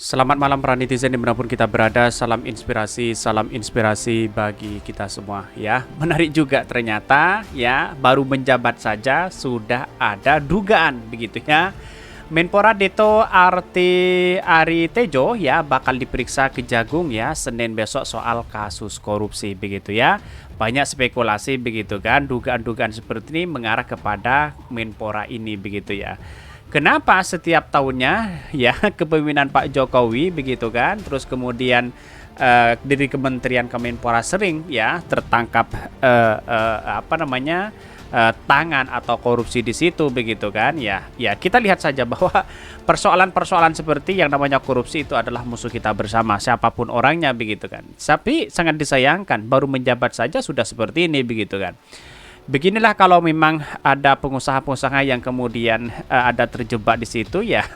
Selamat malam para netizen dimanapun kita berada, salam inspirasi bagi kita semua ya. Menarik juga ternyata ya, baru menjabat saja sudah ada dugaan begitu ya. Menpora Deto Ari Tejo ya bakal diperiksa Kejagung ya Senin besok soal kasus korupsi begitu ya. Banyak spekulasi begitu kan, dugaan-dugaan seperti ini mengarah kepada Menpora ini begitu ya. Kenapa setiap tahunnya ya kepemimpinan Pak Jokowi begitu kan, terus kemudian dari Kementerian Kemenpora sering ya tertangkap tangan atau korupsi di situ begitu kan ya. Ya kita lihat saja bahwa persoalan-persoalan seperti yang namanya korupsi itu adalah musuh kita bersama siapapun orangnya begitu kan. Tapi sangat disayangkan baru menjabat saja sudah seperti ini begitu kan. Beginilah kalau memang ada pengusaha-pengusaha yang kemudian ada terjebak di situ ya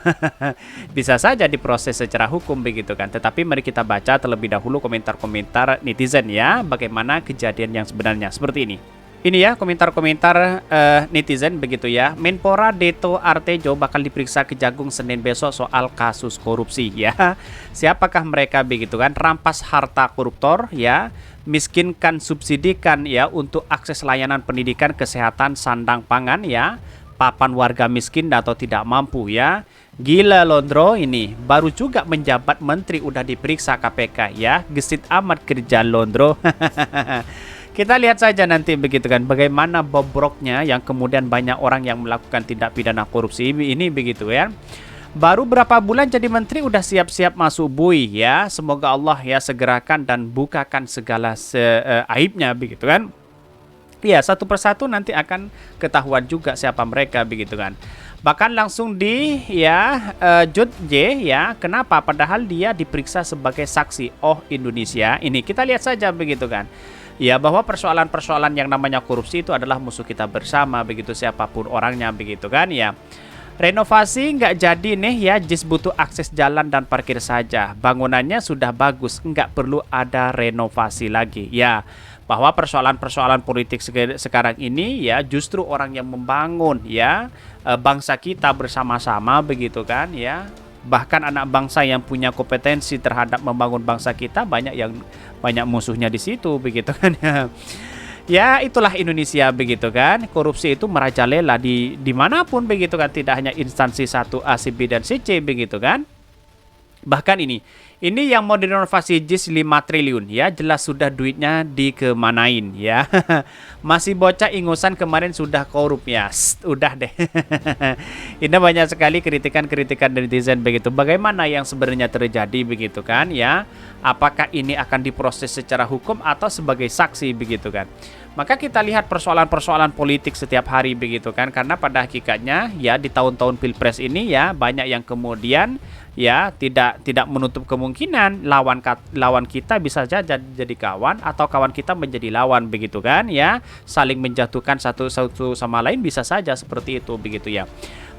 bisa saja diproses secara hukum begitu kan. Tetapi mari kita baca terlebih dahulu komentar-komentar netizen ya, bagaimana kejadian yang sebenarnya seperti ini. Ini ya komentar-komentar netizen begitu ya. Menpora Deto Artejo bakal diperiksa Kejagung Senin besok soal kasus korupsi ya. Siapakah mereka begitu kan? Rampas harta koruptor ya, miskinkan subsidikan ya untuk akses layanan pendidikan, kesehatan, sandang pangan ya, papan warga miskin atau tidak mampu ya. Gila Londro ini baru juga menjabat menteri udah diperiksa KPK ya. Gesit amat kerja Londro. Kita lihat saja nanti begitu kan bagaimana bobroknya yang kemudian banyak orang yang melakukan tindak pidana korupsi ini begitu ya. Baru berapa bulan jadi menteri udah siap-siap masuk bui ya. Semoga Allah ya segerakan dan bukakan segala aibnya begitu kan. Ya satu persatu nanti akan ketahuan juga siapa mereka begitu kan. Bahkan langsung di ya Jud J ya. Kenapa? Padahal dia diperiksa sebagai saksi. Oh Indonesia ini kita lihat saja begitu kan. Ya bahwa persoalan-persoalan yang namanya korupsi itu adalah musuh kita bersama begitu siapapun orangnya begitu kan ya. Renovasi nggak jadi nih ya, just butuh akses jalan dan parkir saja. Bangunannya sudah bagus, nggak perlu ada renovasi lagi ya. Bahwa persoalan-persoalan politik sekarang ini ya justru orang yang membangun ya bangsa kita bersama-sama begitu kan ya. Bahkan anak bangsa yang punya kompetensi terhadap membangun bangsa kita banyak musuhnya di situ begitu kan ya. Ya itulah Indonesia begitu kan. Korupsi itu merajalela dimanapun begitu kan. Tidak hanya instansi 1A, C, B, dan C, begitu kan. Bahkan ini yang mau direnovasi JIS 5 triliun ya. Jelas sudah duitnya dikemanain ya. Masih bocah ingusan kemarin sudah korup ya. Udah deh. Ini banyak sekali kritikan-kritikan dari netizen begitu. Bagaimana yang sebenarnya terjadi begitu kan ya. Apakah ini akan diproses secara hukum atau sebagai saksi begitu kan. Maka kita lihat persoalan-persoalan politik setiap hari begitu kan. Karena pada hakikatnya ya di tahun-tahun Pilpres ini ya banyak yang kemudian ya tidak menutup kemungkinan lawan kita bisa saja jadi kawan atau kawan kita menjadi lawan begitu kan ya. Saling menjatuhkan satu sama lain bisa saja seperti itu begitu ya.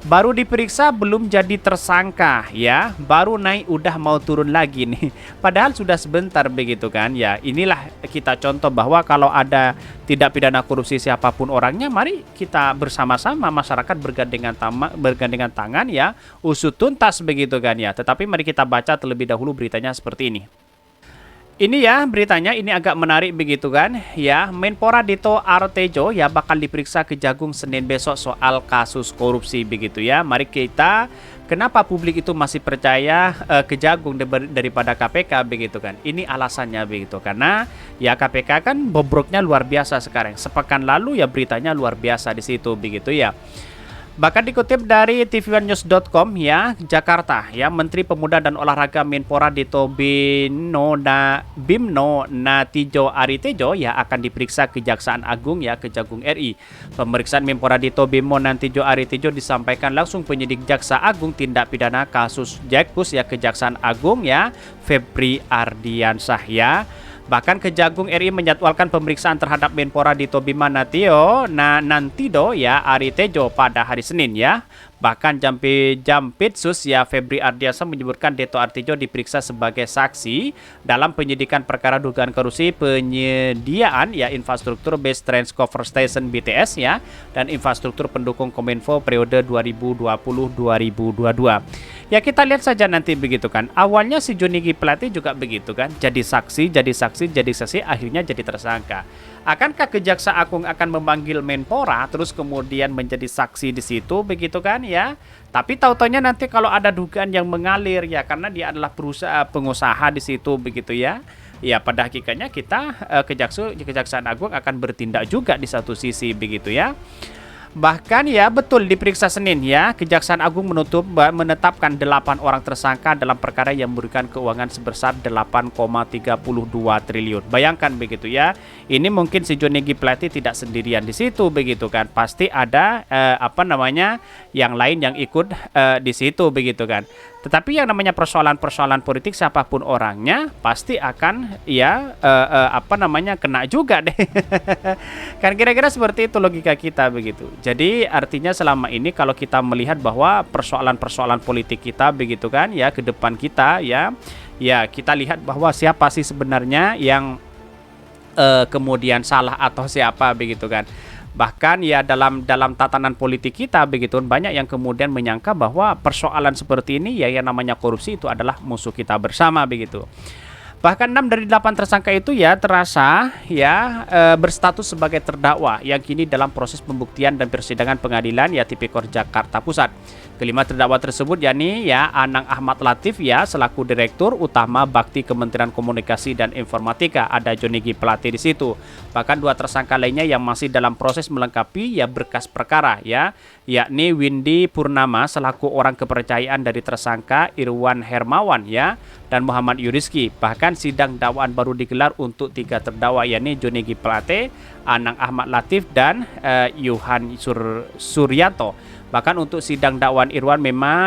Baru diperiksa belum jadi tersangka ya, baru naik udah mau turun lagi nih. Padahal sudah sebentar begitu kan ya. Inilah kita contoh bahwa kalau ada tidak pidana korupsi siapapun orangnya, mari kita bersama-sama masyarakat bergandengan tangan ya, usut tuntas begitu kan ya. Tetapi mari kita baca terlebih dahulu beritanya seperti ini. Ini ya beritanya ini agak menarik begitu kan ya. Menpora Deto Artejo ya bakal diperiksa Kejagung Senin besok soal kasus korupsi begitu ya. Mari kita kenapa publik itu masih percaya Kejagung daripada KPK begitu kan. Ini alasannya begitu karena ya KPK kan bobroknya luar biasa sekarang. Sepekan lalu ya beritanya luar biasa di situ begitu ya. Bahkan dikutip dari tv1news.com ya, Jakarta ya, Menteri Pemuda dan Olahraga Menpora Deto Bimno Natijo Ari Tejo ya akan diperiksa Kejaksaan Agung ya Kejagung RI. Pemeriksaan Menpora Deto Bimno Natijo Ari Tejo disampaikan langsung penyidik Jaksa Agung Tindak Pidana Kasus Jakpus ya Kejaksaan Agung ya Febri Ardiansyah ya. Bahkan Kejagung RI menjadwalkan pemeriksaan terhadap Menpora Deto Bima Natijo Nantido ya Ari Tejo pada hari Senin ya. Bahkan Jampitsus ya Febri Ardiansyah menyebutkan Deto Artijo diperiksa sebagai saksi dalam penyidikan perkara dugaan korupsi penyediaan ya infrastruktur base transceiver station BTS ya dan infrastruktur pendukung Kominfo periode 2020-2022. Ya kita lihat saja nanti begitu kan. Awalnya si Johnny G Plate juga begitu kan. Jadi saksi, akhirnya jadi tersangka. Akankah Kejaksaan Agung akan memanggil Menpora terus kemudian menjadi saksi di situ begitu kan ya? Tapi tahu-taunya nanti kalau ada dugaan yang mengalir ya karena dia adalah perusahaan pengusaha di situ begitu ya. Ya pada hakikatnya kita Kejaksaan Agung akan bertindak juga di satu sisi begitu ya. Bahkan ya betul diperiksa Senin ya, Kejaksaan Agung menetapkan 8 orang tersangka dalam perkara yang memberikan keuangan sebesar 8,32 triliun. Bayangkan begitu ya. Ini mungkin si Johnny G Plate tidak sendirian di situ begitu kan. Pasti ada yang lain yang ikut di situ begitu kan. Tetapi yang namanya persoalan-persoalan politik siapapun orangnya pasti akan ya kena juga deh. Kan kira-kira seperti itu logika kita begitu. Jadi artinya selama ini kalau kita melihat bahwa persoalan-persoalan politik kita begitu kan ya ke depan kita ya kita lihat bahwa siapa sih sebenarnya yang kemudian salah atau siapa begitu kan. Bahkan ya dalam tatanan politik kita begitu banyak yang kemudian menyangka bahwa persoalan seperti ini ya yang namanya korupsi itu adalah musuh kita bersama begitu. Bahkan 6 dari 8 tersangka itu ya terasa ya berstatus sebagai terdakwa yang kini dalam proses pembuktian dan persidangan pengadilan ya Tipikor Jakarta Pusat. Kelima terdakwa tersebut yakni ya Anang Ahmad Latif ya selaku Direktur Utama Bakti Kementerian Komunikasi dan Informatika, ada Johnny G Plate di situ. Bahkan 2 tersangka lainnya yang masih dalam proses melengkapi ya berkas perkara ya yakni Windy Purnama selaku orang kepercayaan dari tersangka Irwan Hermawan ya dan Muhammad Yuriski. Bahkan sidang dakwaan baru digelar untuk 3 terdakwa yakni Johnny G Plate, Anang Ahmad Latif dan Yuhan Suryanto. Bahkan untuk sidang dakwaan Irwan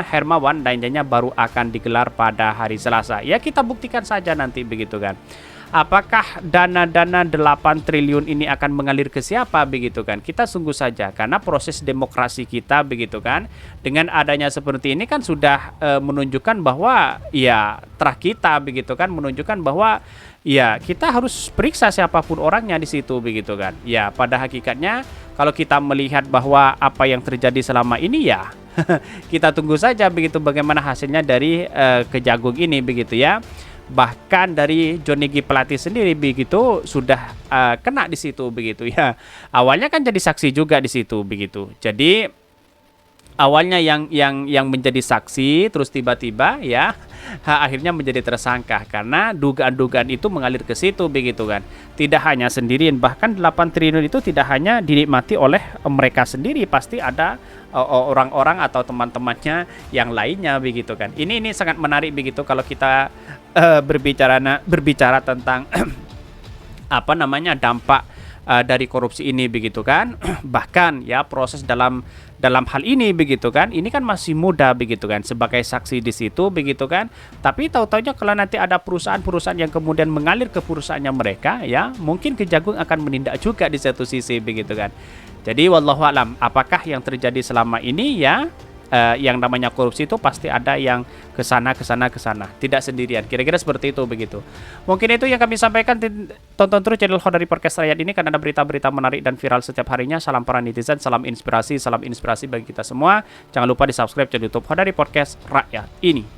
Hermawan lainnya baru akan digelar pada hari Selasa. Ya kita buktikan saja nanti begitu kan. Apakah dana-dana 8 triliun ini akan mengalir ke siapa begitu kan? Kita sungguh saja karena proses demokrasi kita begitu kan. Dengan adanya seperti ini kan sudah menunjukkan bahwa ya terah kita begitu kan, menunjukkan bahwa ya kita harus periksa siapapun orangnya di situ begitu kan. Ya pada hakikatnya kalau kita melihat bahwa apa yang terjadi selama ini ya kita tunggu saja begitu bagaimana hasilnya dari Kejagung ini begitu ya. Bahkan dari Johnny G Plate sendiri begitu sudah kena di situ begitu ya. Awalnya kan jadi saksi juga di situ begitu. Jadi awalnya yang menjadi saksi terus tiba-tiba ya akhirnya menjadi tersangka karena dugaan-dugaan itu mengalir ke situ begitu kan. Tidak hanya sendirian, bahkan 8 triliun itu tidak hanya dinikmati oleh mereka sendiri, pasti ada orang-orang atau teman-temannya yang lainnya begitu kan. Ini sangat menarik begitu kalau kita berbicara tentang dampak dari korupsi ini begitu kan. Bahkan ya proses dalam hal ini begitu kan, ini kan masih muda begitu kan sebagai saksi di situ begitu kan. Tapi tahu-taunya kalau nanti ada perusahaan-perusahaan yang kemudian mengalir ke perusahaannya mereka ya, mungkin Kejagung akan menindak juga di satu sisi begitu kan. Jadi wallahu alam, apakah yang terjadi selama ini ya yang namanya korupsi itu pasti ada yang kesana, tidak sendirian. Kira-kira seperti itu begitu. Mungkin itu yang kami sampaikan. Tonton terus channel Khodari Podcast Rakyat ini karena ada berita-berita menarik dan viral setiap harinya. Salam para netizen, salam inspirasi bagi kita semua. Jangan lupa di subscribe channel YouTube Khodari Podcast Rakyat ini.